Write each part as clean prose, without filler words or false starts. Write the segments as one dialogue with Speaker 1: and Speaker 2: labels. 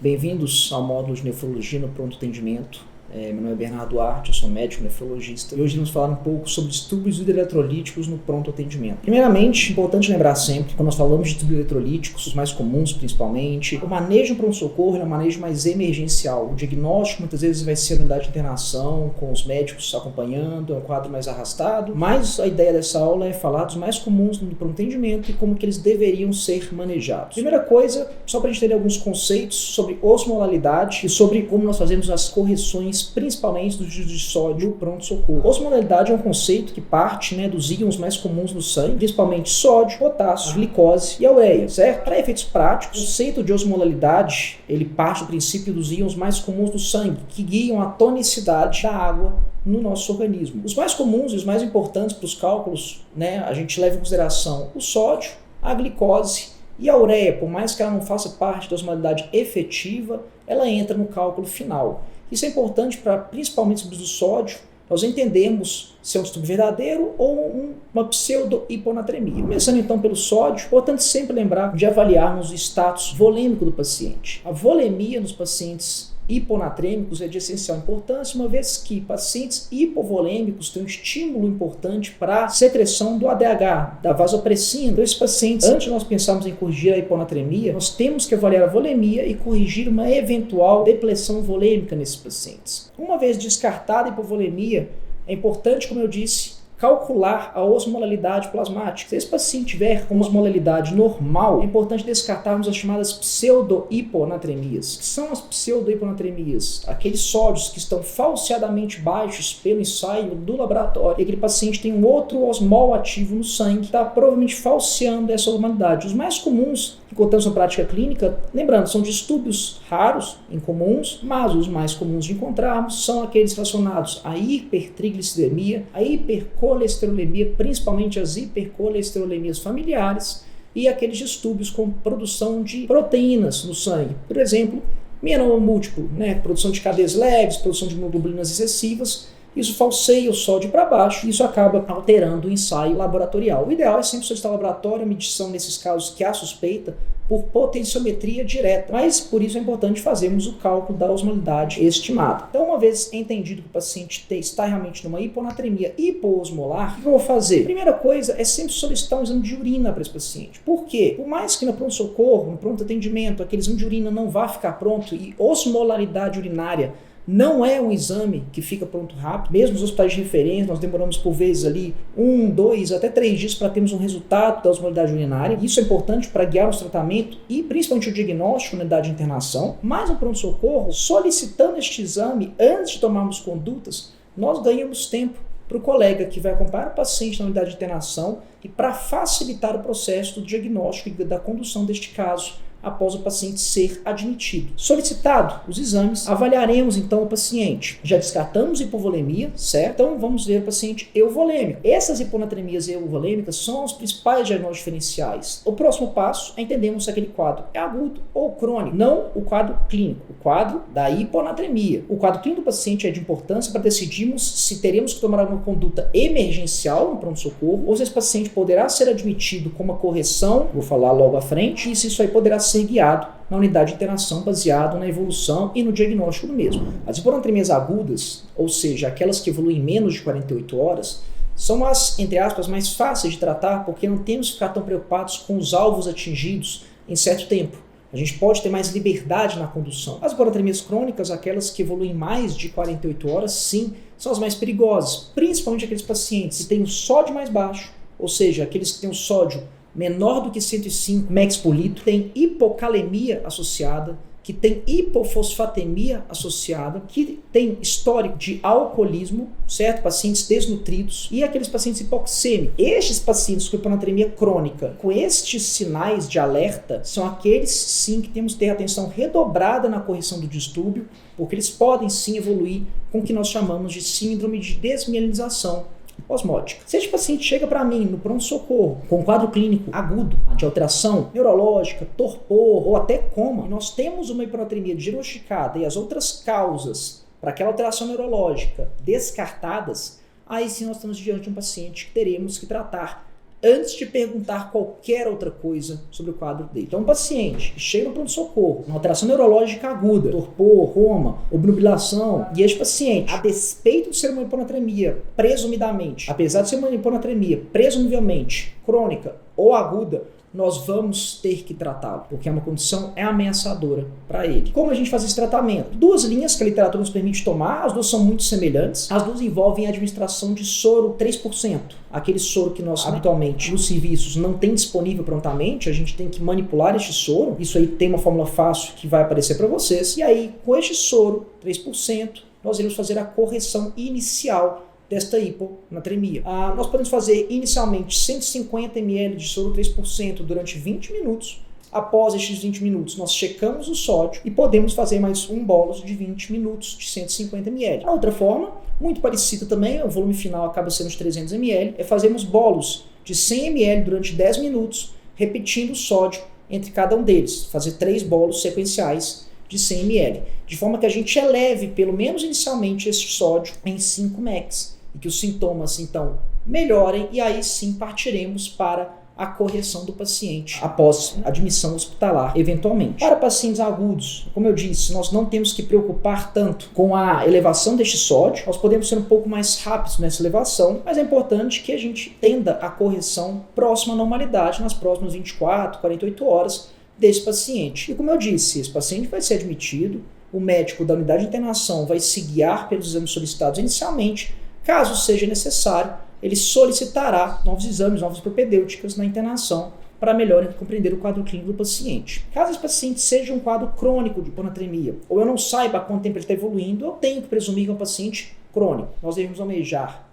Speaker 1: Bem-vindos ao módulo de nefrologia no pronto atendimento. Meu nome é Bernardo Duarte, eu sou médico nefrologista e hoje vamos falar um pouco sobre distúrbios hidroeletrolíticos no pronto atendimento. Primeiramente, é importante lembrar sempre, quando nós falamos de distúrbios eletrolíticos, os mais comuns principalmente, o manejo no pronto-socorro é um manejo mais emergencial. O diagnóstico muitas vezes vai ser a unidade de internação, com os médicos acompanhando, é um quadro mais arrastado, mas a ideia dessa aula é falar dos mais comuns no pronto atendimento e como que eles deveriam ser manejados. Primeira coisa, só para a gente ter alguns conceitos sobre osmolalidade e sobre como nós fazemos as correções principalmente dos juízos de sódio no pronto-socorro. Osmolalidade é um conceito que parte dos íons mais comuns no sangue, principalmente sódio, potássio, glicose e a ureia, certo? Para efeitos práticos, o conceito de osmolalidade, ele parte do princípio dos íons mais comuns no sangue, que guiam a tonicidade da água no nosso organismo. Os mais comuns e os mais importantes para os cálculos, a gente leva em consideração o sódio, a glicose e a ureia. Por mais que ela não faça parte da osmolalidade efetiva, ela entra no cálculo final. Isso é importante para, principalmente os distúrbios do sódio, nós entendemos se é um distúrbio verdadeiro ou uma pseudo-hiponatremia. Começando então pelo sódio, é importante sempre lembrar de avaliarmos o status volêmico do paciente. A volemia nos pacientes hiponatrêmicos é de essencial importância, uma vez que pacientes hipovolêmicos têm um estímulo importante para a secreção do ADH, da vasopressina. Então, esses pacientes, antes de nós pensarmos em corrigir a hiponatremia, nós temos que avaliar a volemia e corrigir uma eventual depressão volêmica nesses pacientes. Uma vez descartada a hipovolemia, é importante, como eu disse, calcular a osmolalidade plasmática. Se esse paciente tiver uma osmolalidade normal, é importante descartarmos as chamadas pseudo-hiponatremias. O que são as pseudo-hiponatremias? Aqueles sódios que estão falseadamente baixos pelo ensaio do laboratório e aquele paciente tem um outro osmol ativo no sangue que está provavelmente falseando essa osmolalidade. Os mais comuns que encontramos na prática clínica, lembrando, são distúrbios raros, incomuns, mas os mais comuns de encontrarmos são aqueles relacionados à hipertrigliceridemia, à hipercolesterolemia, principalmente as hipercolesterolemias familiares e aqueles distúrbios com produção de proteínas no sangue. Por exemplo, mieloma múltiplo, produção de cadeias leves, produção de imoglobulinas excessivas. Isso falseia o sódio para baixo e isso acaba alterando o ensaio laboratorial. O ideal é sempre solicitar ao laboratório a medição nesses casos que há suspeita por potenciometria direta, mas por isso é importante fazermos o cálculo da osmolalidade estimada. Então, uma vez entendido que o paciente está realmente numa hiponatremia hipoosmolar, o que eu vou fazer? Primeira coisa é sempre solicitar um exame de urina para esse paciente. Por quê? Por mais que no pronto-socorro, no pronto atendimento, aquele exame de urina não vá ficar pronto e osmolaridade urinária não é um exame que fica pronto rápido. Mesmo nos hospitais de referência, nós demoramos por vezes ali 1, 2, até 3 dias para termos um resultado da osmolalidade urinária. Isso é importante para guiar o tratamento e principalmente o diagnóstico na unidade de internação. Mas no pronto-socorro, solicitando este exame antes de tomarmos condutas, nós ganhamos tempo para o colega que vai acompanhar o paciente na unidade de internação e para facilitar o processo do diagnóstico e da condução deste caso após o paciente ser admitido. Solicitado os exames, avaliaremos então o paciente. Já descartamos hipovolemia, certo? Então vamos ver o paciente euvolêmico. Essas hiponatremias euvolêmicas são os principais diagnósticos diferenciais. O próximo passo é entendermos se aquele quadro é agudo ou crônico, não o quadro clínico, o quadro da hiponatremia. O quadro clínico do paciente é de importância para decidirmos se teremos que tomar alguma conduta emergencial no pronto-socorro ou se esse paciente poderá ser admitido com uma correção, vou falar logo à frente, e se isso aí poderá ser guiado na unidade de internação baseado na evolução e no diagnóstico do mesmo. As hiponatremias agudas, ou seja, aquelas que evoluem em menos de 48 horas, são as, entre aspas, mais fáceis de tratar porque não temos que ficar tão preocupados com os alvos atingidos em certo tempo. A gente pode ter mais liberdade na condução. As hiponatremias crônicas, aquelas que evoluem mais de 48 horas, sim, são as mais perigosas, principalmente aqueles pacientes que têm o sódio mais baixo, ou seja, aqueles que têm o sódio menor do que 105 mEq por litro, tem hipocalemia associada, que tem hipofosfatemia associada, que tem histórico de alcoolismo, certo? Pacientes desnutridos e aqueles pacientes hipoxêmicos. Estes pacientes com hiponatremia crônica, com estes sinais de alerta, são aqueles sim que temos que ter atenção redobrada na correção do distúrbio, porque eles podem sim evoluir com o que nós chamamos de síndrome de desmielinização osmótica. Se este paciente chega para mim no pronto-socorro com um quadro clínico agudo, de alteração neurológica, torpor ou até coma, e nós temos uma hiponatremia diagnosticada e as outras causas para aquela alteração neurológica descartadas, aí sim nós estamos diante de um paciente que teremos que tratar antes de perguntar qualquer outra coisa sobre o quadro dele. Então, um paciente que chega no pronto-socorro, uma alteração neurológica aguda, torpor, coma, obnubilação, e este paciente, a despeito de ser uma hiponatremia, presumidamente, apesar de ser uma hiponatremia presumivelmente crônica ou aguda, nós vamos ter que tratá-lo, porque é uma condição ameaçadora para ele. Como a gente faz esse tratamento? Duas linhas que a literatura nos permite tomar, as duas são muito semelhantes, as duas envolvem a administração de soro 3%, aquele soro que nós habitualmente nos serviços não tem disponível prontamente, a gente tem que manipular este soro, isso aí tem uma fórmula fácil que vai aparecer para vocês, e aí com este soro 3%, nós iremos fazer a correção inicial desta hiponatremia. Nós podemos fazer inicialmente 150 ml de soro 3% durante 20 minutos. Após estes 20 minutos, nós checamos o sódio e podemos fazer mais um bolus de 20 minutos de 150 ml. A outra forma, muito parecida também, o volume final acaba sendo de 300 ml, é fazermos bolos de 100 ml durante 10 minutos, repetindo o sódio entre cada um deles. Fazer 3 bolos sequenciais de 100 ml, de forma que a gente eleve, pelo menos inicialmente, esse sódio em 5 mEq. E que os sintomas, então, melhorem e aí sim partiremos para a correção do paciente após admissão hospitalar, eventualmente. Para pacientes agudos, como eu disse, nós não temos que preocupar tanto com a elevação deste sódio, nós podemos ser um pouco mais rápidos nessa elevação, mas é importante que a gente tenda a correção próxima à normalidade nas próximas 24, 48 horas desse paciente. E como eu disse, esse paciente vai ser admitido, o médico da unidade de internação vai se guiar pelos exames solicitados inicialmente. Caso seja necessário, ele solicitará novos exames, novas propedêuticas na internação para melhor compreender o quadro clínico do paciente. Caso esse paciente seja um quadro crônico de hiponatremia, ou eu não saiba há quanto tempo ele está evoluindo, eu tenho que presumir que é um paciente crônico. Nós devemos almejar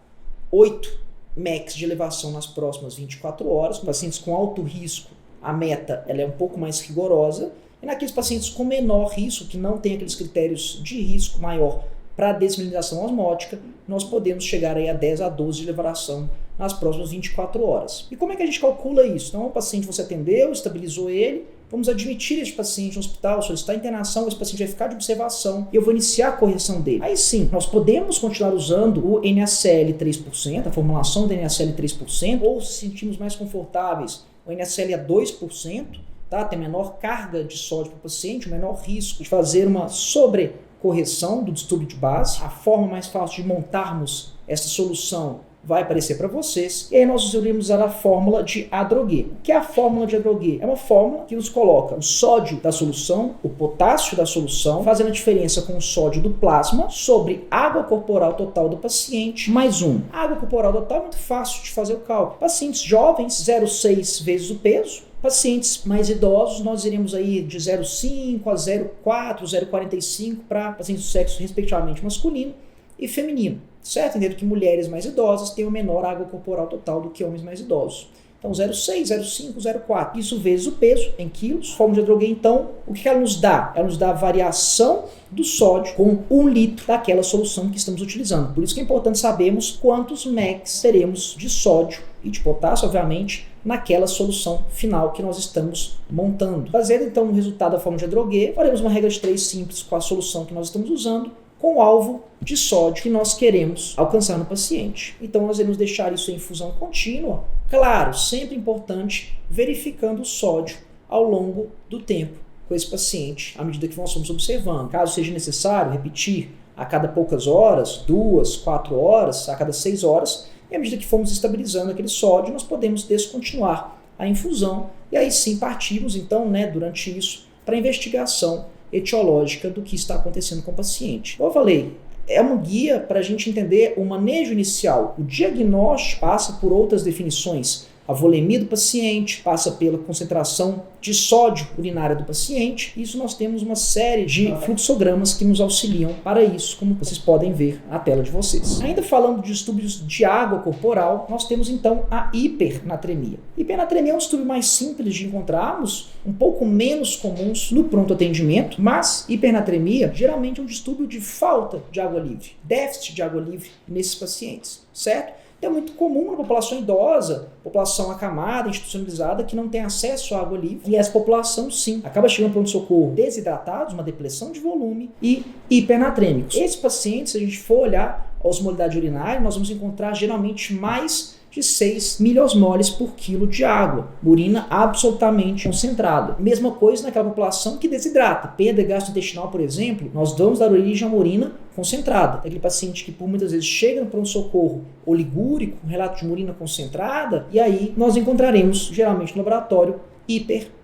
Speaker 1: 8 mEq de elevação nas próximas 24 horas. Pacientes com alto risco, a meta ela é um pouco mais rigorosa. E naqueles pacientes com menor risco, que não tem aqueles critérios de risco maior para a desmielinização osmótica, nós podemos chegar aí a 10 a 12 de elevação nas próximas 24 horas. E como é que a gente calcula isso? Então, o paciente você atendeu, estabilizou ele, vamos admitir este paciente no hospital, solicitar internação, esse paciente vai ficar de observação e eu vou iniciar a correção dele. Aí sim, nós podemos continuar usando o NaCl 3%, a formulação do NaCl 3%, ou se sentimos mais confortáveis, o NaCl a 2%, tá? Tem menor carga de sódio para o paciente, menor risco de fazer uma sobrecorreção do distúrbio de base. A forma mais fácil de montarmos essa solução vai aparecer para vocês. E aí nós iremos usar a fórmula de Adroguet. O que é a fórmula de Adroguet? É uma fórmula que nos coloca o sódio da solução, o potássio da solução, fazendo a diferença com o sódio do plasma sobre água corporal total do paciente, mais 1. A água corporal total é muito fácil de fazer o cálculo. Pacientes jovens, 0,6 vezes o peso. Pacientes mais idosos, nós iremos aí de 0,5 a 0,4, 0,45 para pacientes do sexo respectivamente masculino e feminino, certo? Entendo que mulheres mais idosas têm uma menor água corporal total do que homens mais idosos. Então 0,6, 0,5, 0,4. Isso vezes o peso em quilos. Fórmula de Adroguet, então, o que ela nos dá? Ela nos dá a variação do sódio com 1 litro daquela solução que estamos utilizando. Por isso que é importante sabermos quantos mEq teremos de sódio e de potássio, obviamente, naquela solução final que nós estamos montando. Fazendo então o resultado da fórmula de Adroguet, faremos uma regra de 3 simples com a solução que nós estamos usando, com o alvo de sódio que nós queremos alcançar no paciente. Então nós iremos deixar isso em infusão contínua, claro, sempre importante, verificando o sódio ao longo do tempo com esse paciente, à medida que nós vamos observando. Caso seja necessário repetir a cada poucas horas, 2, 4 horas, a cada 6 horas, e à medida que formos estabilizando aquele sódio, nós podemos descontinuar a infusão e aí sim partimos então, durante isso, para a investigação etiológica do que está acontecendo com o paciente. Como eu falei, é um guia para a gente entender o manejo inicial. O diagnóstico passa por outras definições a volemia do paciente, passa pela concentração de sódio urinária do paciente. Isso nós temos uma série de fluxogramas que nos auxiliam para isso, como vocês podem ver na tela de vocês. Ainda falando de distúrbios de água corporal, nós temos então a hipernatremia. Hipernatremia é um distúrbio mais simples de encontrarmos, um pouco menos comuns no pronto atendimento, mas hipernatremia geralmente é um distúrbio de falta de água livre, déficit de água livre nesses pacientes, certo? É muito comum na população idosa, população acamada, institucionalizada, que não tem acesso à água livre. E essa população, sim, acaba chegando para pronto-socorro desidratados, uma depressão de volume e hipernatrêmicos. Esses pacientes, se a gente for olhar a osmolidade urinária, nós vamos encontrar geralmente mais de 6 miliosmoles por quilo de água, urina absolutamente concentrada. Mesma coisa naquela população que desidrata. Perda gastrointestinal, por exemplo, nós vamos dar origem a uma urina concentrada. Aquele paciente que por muitas vezes chega no pronto-socorro oligúrico, com relato de uma urina concentrada, e aí nós encontraremos, geralmente no laboratório, hipernatremia.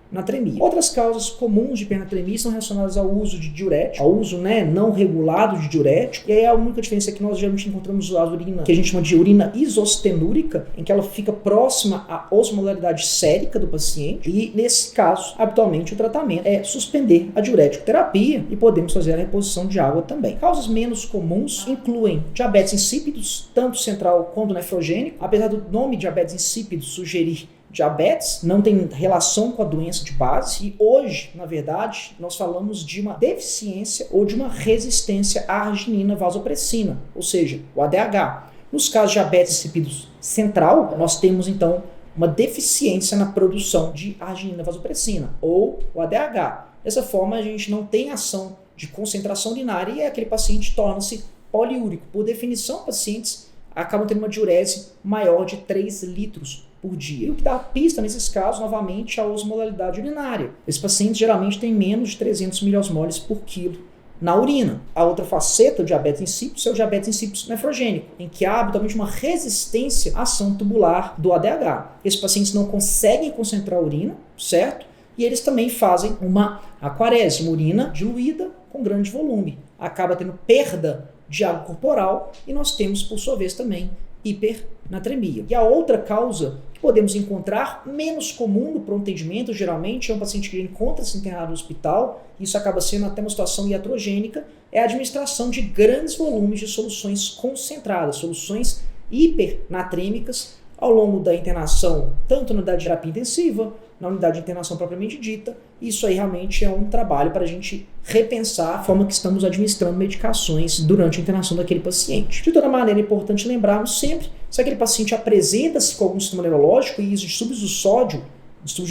Speaker 1: Outras causas comuns de hipernatremia são relacionadas ao uso de diurético, ao uso não regulado de diurético, e aí a única diferença é que nós geralmente encontramos a urina, que a gente chama de urina isostenúrica, em que ela fica próxima à osmolaridade sérica do paciente, e nesse caso, habitualmente o tratamento é suspender a diurético terapia e podemos fazer a reposição de água também. Causas menos comuns incluem diabetes insípidos, tanto central quanto nefrogênico, apesar do nome diabetes insípido sugerir diabetes, não tem relação com a doença de base e hoje, na verdade, nós falamos de uma deficiência ou de uma resistência à arginina vasopressina, ou seja, o ADH. Nos casos de diabetes insípidos central, nós temos então uma deficiência na produção de arginina vasopressina, ou o ADH. Dessa forma, a gente não tem ação de concentração urinária e aquele paciente torna-se poliúrico. Por definição, pacientes acabam tendo uma diurese maior de 3 litros por dia. E o que dá pista nesses casos, novamente, é a osmolaridade urinária. Esses pacientes geralmente têm menos de 300 miliosmoles por quilo na urina. A outra faceta do diabetes insípido é o diabetes insípido nefrogênico, em que há habitualmente uma resistência à ação tubular do ADH. Esses pacientes não conseguem concentrar a urina, certo? E eles também fazem uma aquarese, uma urina diluída com grande volume. Acaba tendo perda de água corporal e nós temos, por sua vez, também hipernatremia. E a outra causa que podemos encontrar, menos comum no pronto atendimento, geralmente é um paciente que encontra-se internado no hospital, isso acaba sendo até uma situação iatrogênica, é a administração de grandes volumes de soluções concentradas, soluções hipernatrêmicas ao longo da internação, tanto na unidade de terapia intensiva, na unidade de internação propriamente dita. Isso aí realmente é um trabalho para a gente repensar a forma que estamos administrando medicações durante a internação daquele paciente. De toda maneira, é importante lembrarmos sempre, se aquele paciente apresenta-se com algum sintoma neurológico e os distúrbios de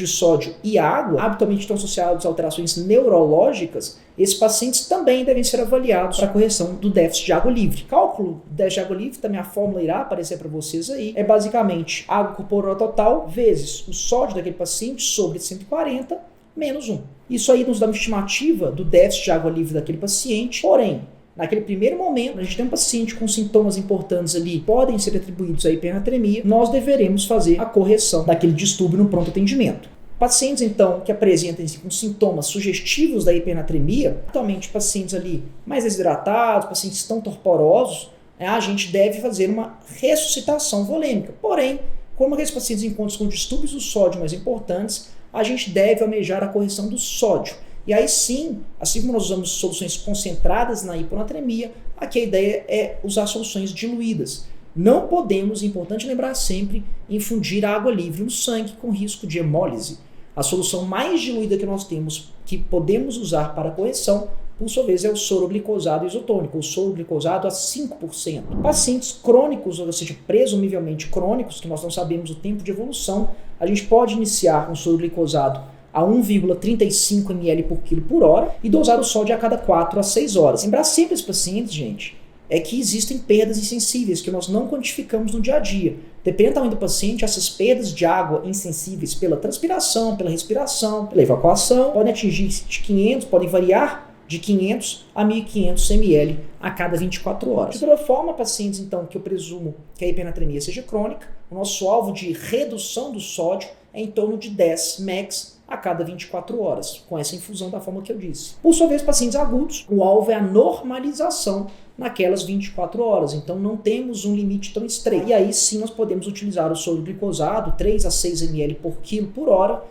Speaker 1: sódio e água, habitualmente estão associados a alterações neurológicas, esses pacientes também devem ser avaliados para a correção do déficit de água livre. Cálculo do déficit de água livre, também a fórmula irá aparecer para vocês aí, é basicamente água corporal total vezes o sódio daquele paciente sobre 140 menos 1. Isso aí nos dá uma estimativa do déficit de água livre daquele paciente, porém, naquele primeiro momento, a gente tem um paciente com sintomas importantes ali, podem ser atribuídos à hipernatremia, nós deveremos fazer a correção daquele distúrbio no pronto atendimento. Pacientes, então, que apresentem-se com sintomas sugestivos da hipernatremia, atualmente pacientes ali mais desidratados, pacientes tão torporosos, a gente deve fazer uma ressuscitação volêmica. Porém, como aqueles pacientes encontram com distúrbios do sódio mais importantes, a gente deve almejar a correção do sódio. E aí sim, assim como nós usamos soluções concentradas na hiponatremia, aqui a ideia é usar soluções diluídas. Não podemos, é importante lembrar sempre, infundir água livre no sangue com risco de hemólise. A solução mais diluída que nós temos, que podemos usar para correção, por sua vez, é o soro glicosado isotônico, o soro glicosado a 5%. Pacientes crônicos, ou seja, presumivelmente crônicos, que nós não sabemos o tempo de evolução, a gente pode iniciar um soro glicosado a 1,35 ml por quilo por hora e dosar o sódio a cada 4 a 6 horas. Lembrar sempre esses pacientes, gente, é que existem perdas insensíveis que nós não quantificamos no dia a dia. Dependendo do tamanho do paciente, essas perdas de água insensíveis pela transpiração, pela respiração, pela evacuação, podem atingir de 500, podem variar de 500 a 1.500 ml a cada 24 horas. De toda forma, pacientes, então, que eu presumo que a hipernatremia seja crônica, o nosso alvo de redução do sódio é em torno de 10 mEq a cada 24 horas, com essa infusão da forma que eu disse. Por sua vez, pacientes agudos, o alvo é a normalização naquelas 24 horas, então não temos um limite tão estreito. E aí sim nós podemos utilizar o soro glicosado, 3 a 6 ml por quilo por hora,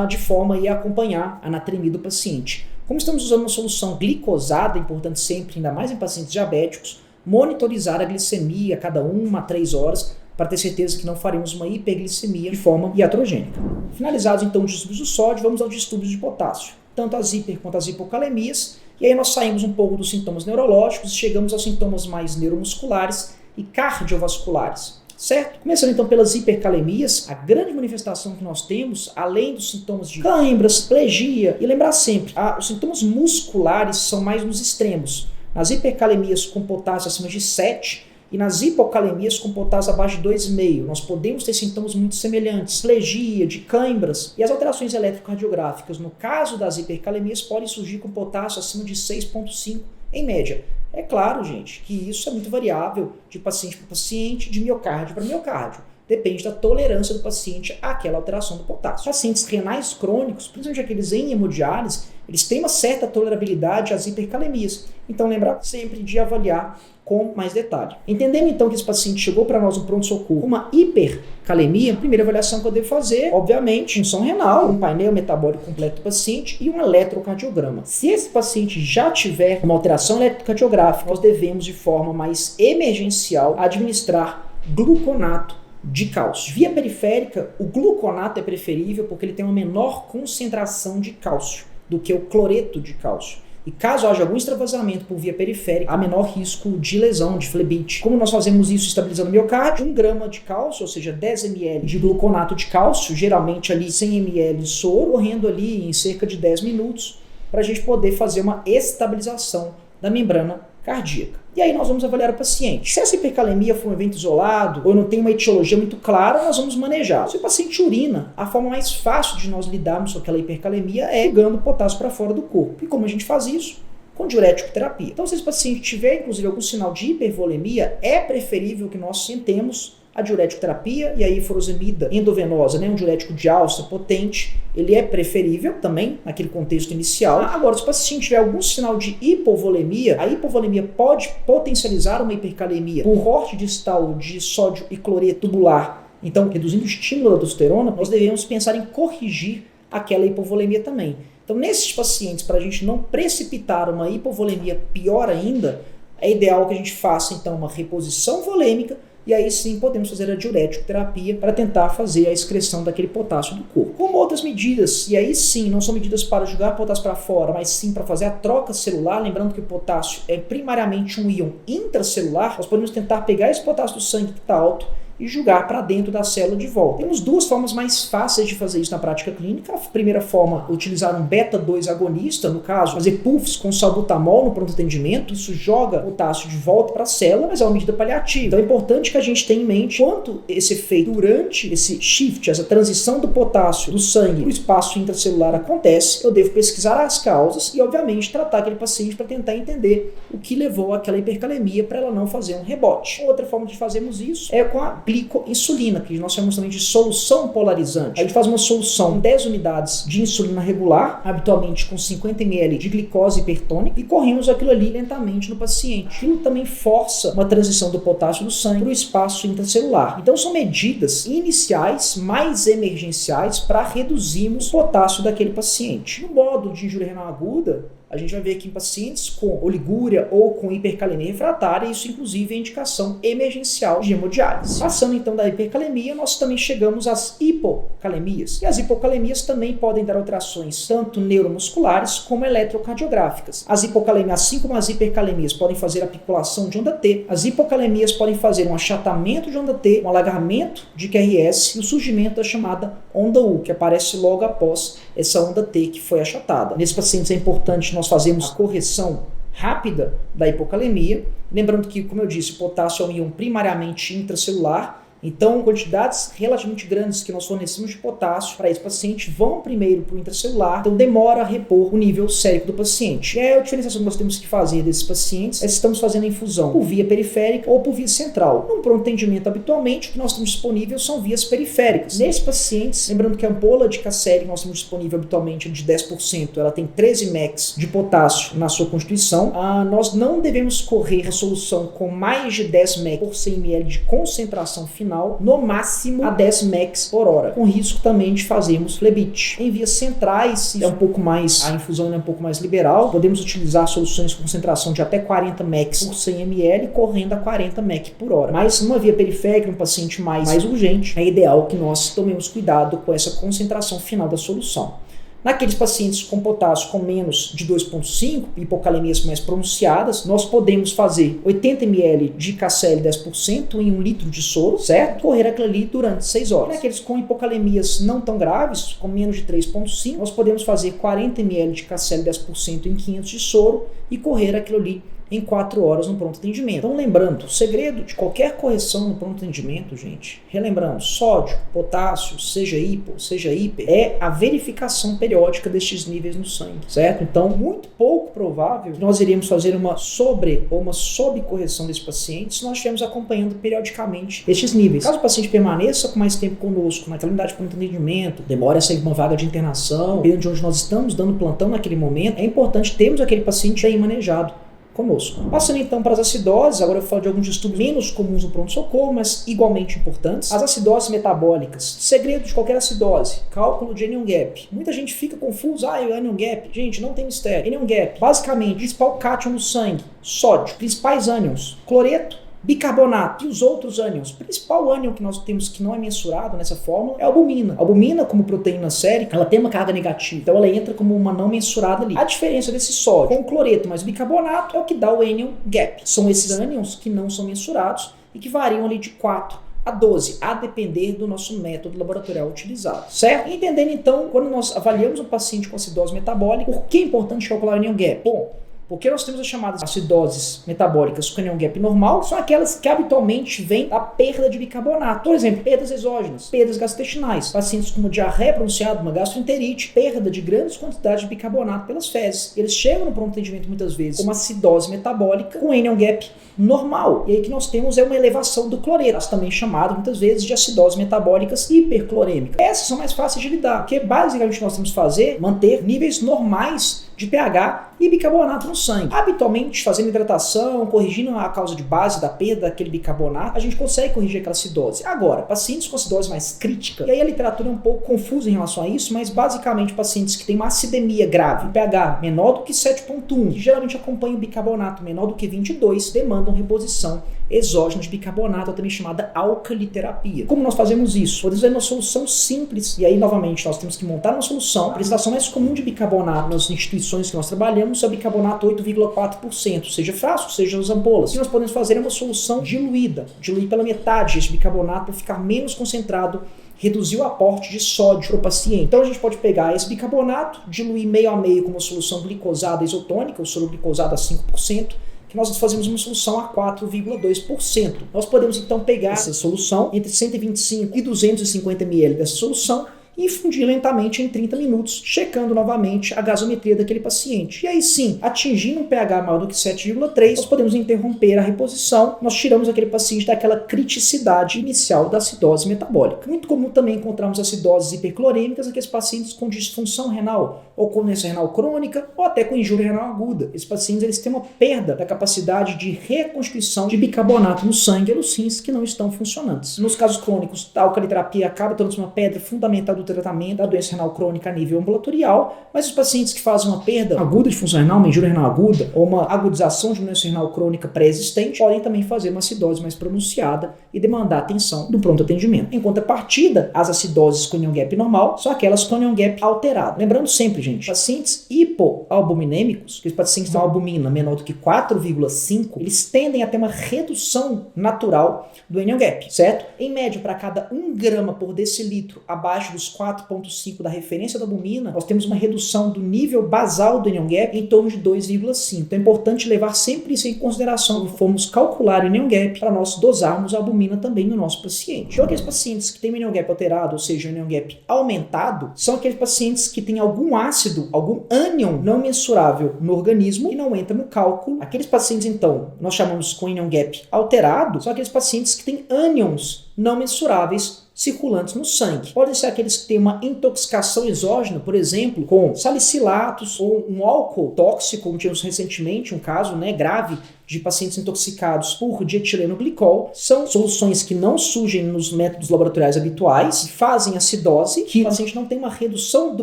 Speaker 1: de forma a acompanhar a anatremia do paciente. Como estamos usando uma solução glicosada, é importante sempre, ainda mais em pacientes diabéticos, monitorizar a glicemia a cada 1 a 3 horas, para ter certeza que não faremos uma hiperglicemia de forma iatrogênica. Finalizados então os distúrbios do sódio, vamos aos distúrbios de potássio, tanto as hiper quanto as hipocalemias, e aí nós saímos um pouco dos sintomas neurológicos e chegamos aos sintomas mais neuromusculares e cardiovasculares, certo? Começando então pelas hipercalemias, a grande manifestação que nós temos, além dos sintomas de câimbras, plegia, e lembrar sempre, os sintomas musculares são mais nos extremos. Nas hipercalemias com potássio acima de 7, e nas hipocalemias com potássio abaixo de 2,5, nós podemos ter sintomas muito semelhantes, plegia, de câimbras, e as alterações eletrocardiográficas, no caso das hipercalemias, podem surgir com potássio acima de 6,5 em média. É claro, gente, que isso é muito variável de paciente para paciente, de miocárdio para miocárdio. Depende da tolerância do paciente àquela alteração do potássio. Pacientes renais crônicos, principalmente aqueles em hemodiálise, eles têm uma certa tolerabilidade às hipercalemias. Então, lembrar sempre de avaliar com mais detalhe. Entendendo então que esse paciente chegou para nós no pronto-socorro com uma hipercalemia, a primeira avaliação que eu devo fazer, obviamente, função renal, um painel metabólico completo do paciente e um eletrocardiograma. Se esse paciente já tiver uma alteração eletrocardiográfica, nós devemos, de forma mais emergencial, administrar gluconato de cálcio. Via periférica, o gluconato é preferível porque ele tem uma menor concentração de cálcio do que o cloreto de cálcio. E caso haja algum extravasamento por via periférica, há menor risco de lesão, de flebite. Como nós fazemos isso estabilizando o miocárdio? 1 grama de cálcio, ou seja, 10 ml de gluconato de cálcio, geralmente ali 100 ml de soro, correndo ali em cerca de 10 minutos, para a gente poder fazer uma estabilização da membrana cardíaca. E aí nós vamos avaliar o paciente. Se essa hipercalemia for um evento isolado ou não tem uma etiologia muito clara, nós vamos manejar. Se o paciente urina, a forma mais fácil de nós lidarmos com aquela hipercalemia é jogando potássio para fora do corpo. E como a gente faz isso? Com diurético terapia. Então, se esse paciente tiver, inclusive, algum sinal de hipervolemia, é preferível que nós tentemos a diurético terapia, e aí furosemida endovenosa, um diurético de alça potente, ele é preferível também naquele contexto inicial. Agora, se o paciente tiver algum sinal de hipovolemia, a hipovolemia pode potencializar uma hipercalemia por corte distal de sódio e cloreto tubular. Então, reduzindo o estímulo da aldosterona, nós devemos pensar em corrigir aquela hipovolemia também. Então, nesses pacientes, para a gente não precipitar uma hipovolemia pior ainda, é ideal que a gente faça então uma reposição volêmica, e aí sim podemos fazer a diurético terapia para tentar fazer a excreção daquele potássio do corpo. Como outras medidas, e aí sim não são medidas para jogar potássio para fora, mas sim para fazer a troca celular, lembrando que o potássio é primariamente um íon intracelular, nós podemos tentar pegar esse potássio do sangue que está alto e jogar para dentro da célula de volta. Temos duas formas mais fáceis de fazer isso na prática clínica. A primeira forma, utilizar um beta-2 agonista, no caso, fazer puffs com salbutamol no pronto atendimento. Isso joga potássio de volta para a célula, mas é uma medida paliativa. Então é importante que a gente tenha em mente quanto esse efeito durante esse shift, essa transição do potássio do sangue para o espaço intracelular acontece. Eu devo pesquisar as causas e, obviamente, tratar aquele paciente para tentar entender o que levou àquela hipercalemia para ela não fazer um rebote. Outra forma de fazermos isso é com a glicoinsulina, que nós chamamos também de solução polarizante. A gente faz uma solução com 10 unidades de insulina regular, habitualmente com 50 ml de glicose hipertônica, e corremos aquilo ali lentamente no paciente. Aquilo também força uma transição do potássio do sangue para o espaço intracelular. Então são medidas iniciais mais emergenciais para reduzirmos o potássio daquele paciente. No modo de injúria renal aguda, a gente vai ver que em pacientes com oligúria ou com hipercalemia refratária, isso inclusive é indicação emergencial de hemodiálise. Passando então da hipercalemia, nós também chegamos às hipocalemias. E as hipocalemias também podem dar alterações tanto neuromusculares como eletrocardiográficas. As hipocalemias, assim como as hipercalemias, podem fazer apiculação de onda T. As hipocalemias podem fazer um achatamento de onda T, um alargamento de QRS e o surgimento da chamada onda U, que aparece logo após essa onda T que foi achatada. Nesses pacientes é importante nós fazemos a correção rápida da hipocalemia, lembrando que, como eu disse, o potássio é um íon primariamente intracelular, Então, quantidades relativamente grandes que nós fornecemos de potássio para esse paciente vão primeiro para o intracelular, então demora a repor o nível sérico do paciente. E a diferenciação que nós temos que fazer desses pacientes é se estamos fazendo a infusão por via periférica ou por via central. No pronto atendimento, habitualmente, o que nós temos disponível são vias periféricas. Nesses pacientes, lembrando que a ampola de Casseling que nós temos disponível habitualmente é de 10%, ela tem 13 mEq de potássio na sua constituição, nós não devemos correr a solução com mais de 10 mEq por 100 ml de concentração final, no máximo a 10 mEq por hora, com risco também de fazermos flebite. Em vias centrais, a infusão é um pouco mais liberal, podemos utilizar soluções com concentração de até 40 mEq por 100 ml, correndo a 40 mEq por hora. Mas numa via periférica, um paciente mais urgente, é ideal que nós tomemos cuidado com essa concentração final da solução. Naqueles pacientes com potássio com menos de 2,5, hipokalemias mais pronunciadas, nós podemos fazer 80 ml de Casseling 10% em 1 litro de soro, certo? Correr aquilo ali durante 6 horas. Naqueles com hipokalemias não tão graves, com menos de 3,5, nós podemos fazer 40 ml de Casseling 10% em 500 de soro e correr aquilo ali em 4 horas no pronto atendimento. Então, lembrando, o segredo de qualquer correção no pronto atendimento, gente, relembrando, sódio, potássio, seja hipo, seja hiper, é a verificação periódica destes níveis no sangue, certo? Então, muito pouco provável que nós iríamos fazer uma sobre ou uma subcorreção desse paciente se nós estivermos acompanhando periodicamente estes níveis. Caso o paciente permaneça com mais tempo conosco, naquela unidade de pronto atendimento, demore a sair de uma vaga de internação, dependendo de onde nós estamos dando plantão naquele momento, é importante termos aquele paciente bem manejado conosco. Passando então para as acidoses, agora eu falo de alguns distúrbios menos comuns no pronto-socorro, mas igualmente importantes. As acidoses metabólicas. Segredo de qualquer acidose, cálculo de anion gap. Muita gente fica confusa, o anion gap. Gente, não tem mistério. Anion gap, basicamente, principal cátion no sangue, sódio. Principais ânions, cloreto, bicarbonato e os outros ânions. O principal ânion que nós temos que não é mensurado nessa fórmula é a albumina. A albumina, como proteína sérica, ela tem uma carga negativa, então ela entra como uma não mensurada ali. A diferença desse sódio com o cloreto mais o bicarbonato é o que dá o anion gap. São esses ânions que não são mensurados e que variam ali de 4 a 12, a depender do nosso método laboratorial utilizado, certo? Entendendo então, quando nós avaliamos um paciente com acidose metabólica, por que é importante calcular o anion gap? Bom, porque nós temos as chamadas acidoses metabólicas com anion gap normal, são aquelas que habitualmente vêm da perda de bicarbonato. Por exemplo, perdas exógenas, perdas gastrointestinais, pacientes com uma diarreia pronunciada, uma gastroenterite, perda de grandes quantidades de bicarbonato pelas fezes. Eles chegam no pronto atendimento muitas vezes com uma acidose metabólica com anion gap normal. E aí o que nós temos é uma elevação do cloreto, também chamado muitas vezes de acidoses metabólicas hiperclorêmicas. Essas são mais fáceis de lidar, porque basicamente nós temos que fazer, manter níveis normais de pH e bicarbonato no sangue. Habitualmente, fazendo hidratação, corrigindo a causa de base da perda daquele bicarbonato, a gente consegue corrigir aquela acidose. Agora, pacientes com acidose mais crítica, e aí a literatura é um pouco confusa em relação a isso, mas basicamente pacientes que têm uma acidemia grave, pH menor do que 7,1, que geralmente acompanham o bicarbonato menor do que 22, demandam reposição exógena de bicarbonato, também chamada alcaliterapia. Como nós fazemos isso? Podemos fazer uma solução simples, e aí novamente nós temos que montar uma solução. A apresentação mais comum de bicarbonato nas instituições que nós trabalhamos é o bicarbonato 8,4%, seja frasco, seja as ampolas. O que nós podemos fazer é uma solução diluída, diluir pela metade esse bicarbonato para ficar menos concentrado, reduzir o aporte de sódio para o paciente. Então a gente pode pegar esse bicarbonato, diluir meio a meio com uma solução glicosada isotônica, ou soro glicosado a 5%, que nós fazemos uma solução a 4,2%. Nós podemos então pegar essa solução entre 125 e 250 ml dessa solução e infundir lentamente em 30 minutos, checando novamente a gasometria daquele paciente. E aí sim, atingindo um pH maior do que 7,3, nós podemos interromper a reposição, nós tiramos aquele paciente daquela criticidade inicial da acidose metabólica. Muito comum também encontrarmos acidoses hiperclorêmicas naqueles pacientes com disfunção renal, ou com doença renal crônica, ou até com injúria renal aguda. Esses pacientes eles têm uma perda da capacidade de reconstituição de bicarbonato no sangue e nos rins que não estão funcionantes. Nos casos crônicos, a alcaliterapia acaba tornando-se uma pedra fundamental do tratamento da doença renal crônica a nível ambulatorial, mas os pacientes que fazem uma perda aguda de função renal, uma injúria renal aguda, ou uma agudização de uma doença renal crônica pré-existente, podem também fazer uma acidose mais pronunciada e demandar atenção do pronto atendimento. Em contrapartida, as acidoses com anion gap normal são aquelas com anion gap alterado. Lembrando sempre, gente, pacientes hipoalbuminêmicos, que os pacientes com albumina menor do que 4,5, eles tendem a ter uma redução natural do anion gap, certo? Em média, para cada 1 grama por decilitro abaixo dos dos 4,5 da referência da albumina, nós temos uma redução do nível basal do anion gap em torno de 2,5. Então é importante levar sempre isso em consideração quando formos calcular o anion gap para nós dosarmos a albumina também no nosso paciente. Então aqueles pacientes que têm o anion gap alterado, ou seja, o anion gap aumentado, são aqueles pacientes que têm algum ácido, algum ânion não mensurável no organismo e não entra no cálculo. Aqueles pacientes, então, nós chamamos com anion gap alterado, são aqueles pacientes que têm ânions não mensuráveis circulantes no sangue. Podem ser aqueles que têm uma intoxicação exógena, por exemplo, com salicilatos ou um álcool tóxico, como tivemos recentemente um caso grave de pacientes intoxicados por dietileno-glicol. São soluções que não surgem nos métodos laboratoriais habituais, fazem acidose, que o paciente não tem uma redução do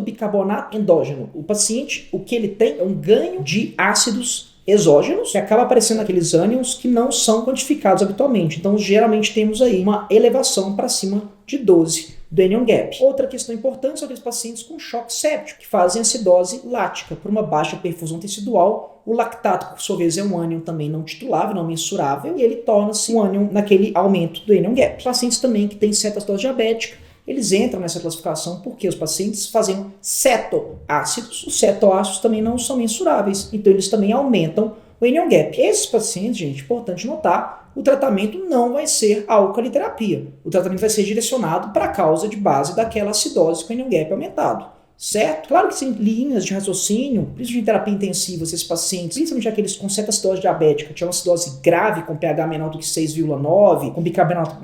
Speaker 1: bicarbonato endógeno. O paciente, o que ele tem é um ganho de ácidos exógenos, que acaba aparecendo naqueles ânions que não são quantificados habitualmente. Então, geralmente temos aí uma elevação para cima de 12 do anion gap. Outra questão importante são aqueles pacientes com choque séptico, que fazem acidose lática por uma baixa perfusão tecidual. O lactato, por sua vez, é um ânion também não titulável, não mensurável, e ele torna-se um ânion naquele aumento do anion gap. Pacientes também que têm cetoacidose diabética, eles entram nessa classificação porque os pacientes fazem cetoácidos. Os cetoácidos também não são mensuráveis, então eles também aumentam o anion gap. Esses pacientes, gente, importante notar, o tratamento não vai ser a alcaliterapia. O tratamento vai ser direcionado para a causa de base daquela acidose com o anion gap aumentado. Certo? Claro que tem linhas de raciocínio, principalmente em terapia intensiva, esses pacientes, principalmente aqueles com cetoacidose diabética, que tinham uma acidose grave com pH menor do que 6,9, com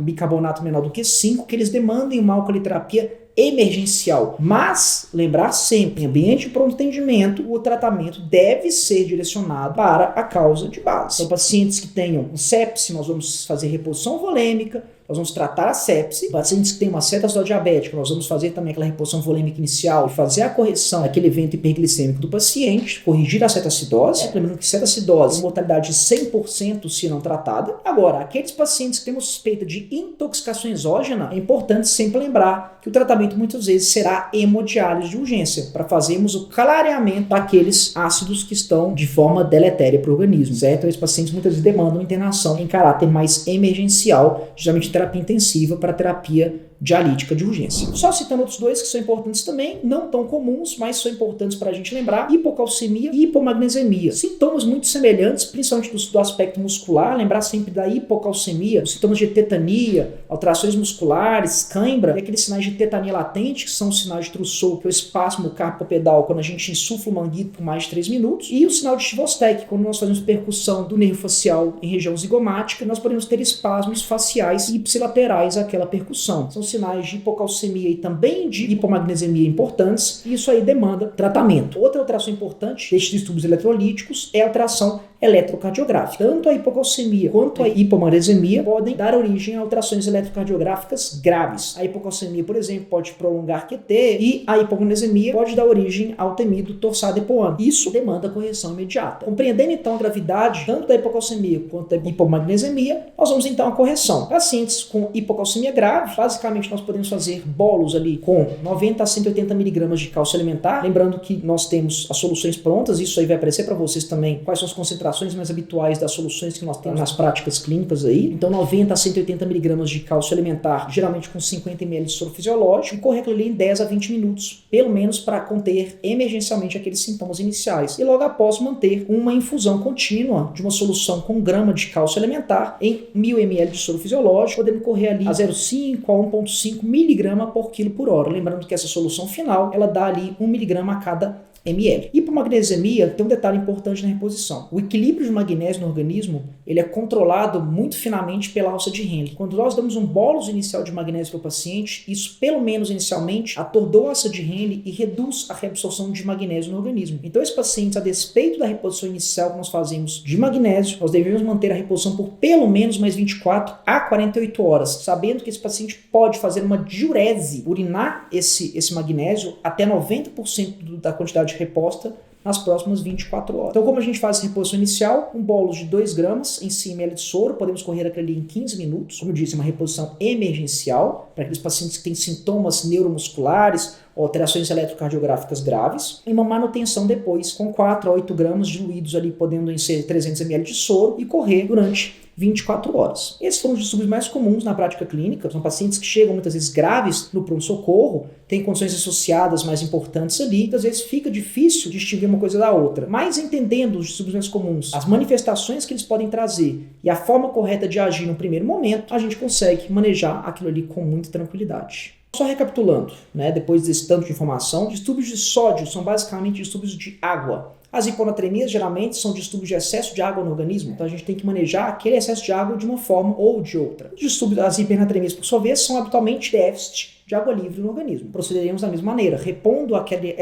Speaker 1: bicarbonato menor do que 5, que eles demandem uma alcaliterapia emergencial. Mas, lembrar sempre, em ambiente de pronto atendimento, o tratamento deve ser direcionado para a causa de base. Então, pacientes que tenham sepse, nós vamos fazer reposição volêmica, nós vamos tratar a sepse. Pacientes que têm uma cetoacidose diabética, nós vamos fazer também aquela reposição volêmica inicial e fazer a correção daquele evento hiperglicêmico do paciente, corrigir a cetoacidose. Lembrando que cetoacidose é uma mortalidade de 100% se não tratada. Agora, aqueles pacientes que têm uma suspeita de intoxicação exógena, é importante sempre lembrar que o tratamento muitas vezes será hemodiálise de urgência, para fazermos o clareamento daqueles ácidos que estão de forma deletéria para o organismo, certo? Então, esses pacientes muitas vezes demandam internação em caráter mais emergencial, geralmente terapia intensiva para terapia dialítica de urgência. Só citando outros dois que são importantes também, não tão comuns, mas são importantes para a gente lembrar: hipocalcemia e hipomagnesemia. Sintomas muito semelhantes, principalmente do aspecto muscular. Lembrar sempre da hipocalcemia, os sintomas de tetania, alterações musculares, cãibra, e aqueles sinais de tetania latente, que são os sinais de Trousseau, que é o espasmo carpopedal, quando a gente insufla o manguito por mais de 3 minutos, e o sinal de Chvostek, quando nós fazemos percussão do nervo facial em região zigomática, nós podemos ter espasmos faciais e ipsilaterais àquela percussão. São sinais de hipocalcemia e também de hipomagnesemia importantes, e isso aí demanda tratamento. Outra alteração importante destes distúrbios eletrolíticos é a alteração eletrocardiográfica. Tanto a hipocalcemia quanto a hipomagnesemia podem dar origem a alterações eletrocardiográficas graves. A hipocalcemia, por exemplo, pode prolongar QT, e a hipomagnesemia pode dar origem ao temido torsade epoano. Isso demanda correção imediata. Compreendendo então a gravidade tanto da hipocalcemia quanto da hipomagnesemia, nós vamos então à correção. Pacientes com hipocalcemia grave, basicamente nós podemos fazer bolos ali com 90 a 180 mg de cálcio elementar. Lembrando que nós temos as soluções prontas, isso aí vai aparecer para vocês também quais são as concentrações mais habituais das soluções que nós temos nas práticas clínicas aí. Então 90 a 180 mg de cálcio elementar, geralmente com 50 ml de soro fisiológico, e correr aquilo ali em 10 a 20 minutos, pelo menos para conter emergencialmente aqueles sintomas iniciais. E logo após manter uma infusão contínua de uma solução com 1 grama de cálcio elementar em 1000 ml de soro fisiológico, podendo correr ali a 0,5 a 1,5 mg por quilo por hora. Lembrando que essa solução final, ela dá ali 1 mg a cada ml. Hipomagnesemia tem um detalhe importante na reposição. O equilíbrio de magnésio no organismo, ele é controlado muito finamente pela alça de Henle. Quando nós damos um bolus inicial de magnésio para o paciente, isso pelo menos inicialmente atordoa a alça de Henle e reduz a reabsorção de magnésio no organismo. Então esses pacientes, a despeito da reposição inicial que nós fazemos de magnésio, nós devemos manter a reposição por pelo menos mais 24 a 48 horas, sabendo que esse paciente pode fazer uma diurese, urinar esse magnésio até 90% da quantidade reposta nas próximas 24 horas. Então, como a gente faz essa reposição inicial, um bolus de 2 gramas em 100 ml de soro, podemos correr aquele ali em 15 minutos. Como eu disse, uma reposição emergencial para aqueles pacientes que têm sintomas neuromusculares alterações eletrocardiográficas graves e uma manutenção depois com 4 a 8 gramas diluídos ali, podendo ser 300 ml de soro e correr durante 24 horas. Esses foram os distúrbios mais comuns na prática clínica. São pacientes que chegam muitas vezes graves no pronto-socorro, têm condições associadas mais importantes ali, e às vezes fica difícil distinguir uma coisa da outra. Mas entendendo os distúrbios mais comuns, as manifestações que eles podem trazer e a forma correta de agir no primeiro momento, a gente consegue manejar aquilo ali com muita tranquilidade. Só recapitulando, depois desse tanto de informação, distúrbios de sódio são basicamente distúrbios de água. As hiponatremias geralmente são distúrbios de excesso de água no organismo, então a gente tem que manejar aquele excesso de água de uma forma ou de outra. Os distúrbios das hipernatremias, por sua vez, são habitualmente déficit de água livre no organismo. Procederemos da mesma maneira, repondo aquele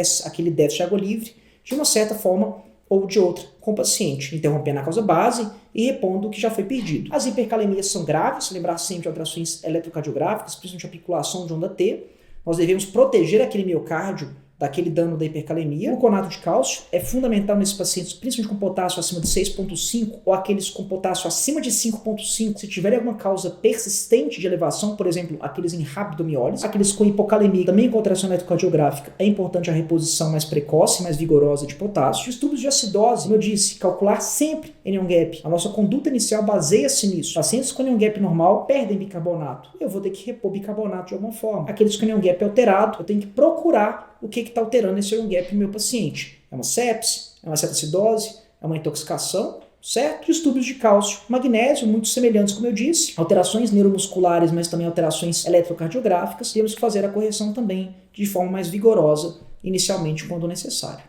Speaker 1: déficit de água livre de uma certa forma ou de outra com o paciente, interrompendo a causa base e repondo o que já foi perdido. As hipercalemias são graves, lembrar sempre de alterações eletrocardiográficas, principalmente apiculação de onda T. Nós devemos proteger aquele miocárdio daquele dano da hipercalemia. O gluconato de cálcio é fundamental nesses pacientes, principalmente com potássio acima de 6,5 ou aqueles com potássio acima de 5,5. Se tiverem alguma causa persistente de elevação, por exemplo, aqueles em rabdomiólise, aqueles com hipocalemia, também com alteração eletrocardiográfica, é importante a reposição mais precoce, mais vigorosa de potássio. Distúrbios de acidose, como eu disse, calcular sempre anion gap. A nossa conduta inicial baseia-se nisso. Pacientes com anion gap normal perdem bicarbonato. Eu vou ter que repor bicarbonato de alguma forma. Aqueles com anion gap alterado, eu tenho que procurar o que está alterando esse anion gap no meu paciente. É uma sepse? É uma cetoacidose? É uma intoxicação? Certo? Distúrbios de cálcio, magnésio, muito semelhantes, como eu disse. Alterações neuromusculares, mas também alterações eletrocardiográficas. Temos que fazer a correção também de forma mais vigorosa, inicialmente, quando necessário.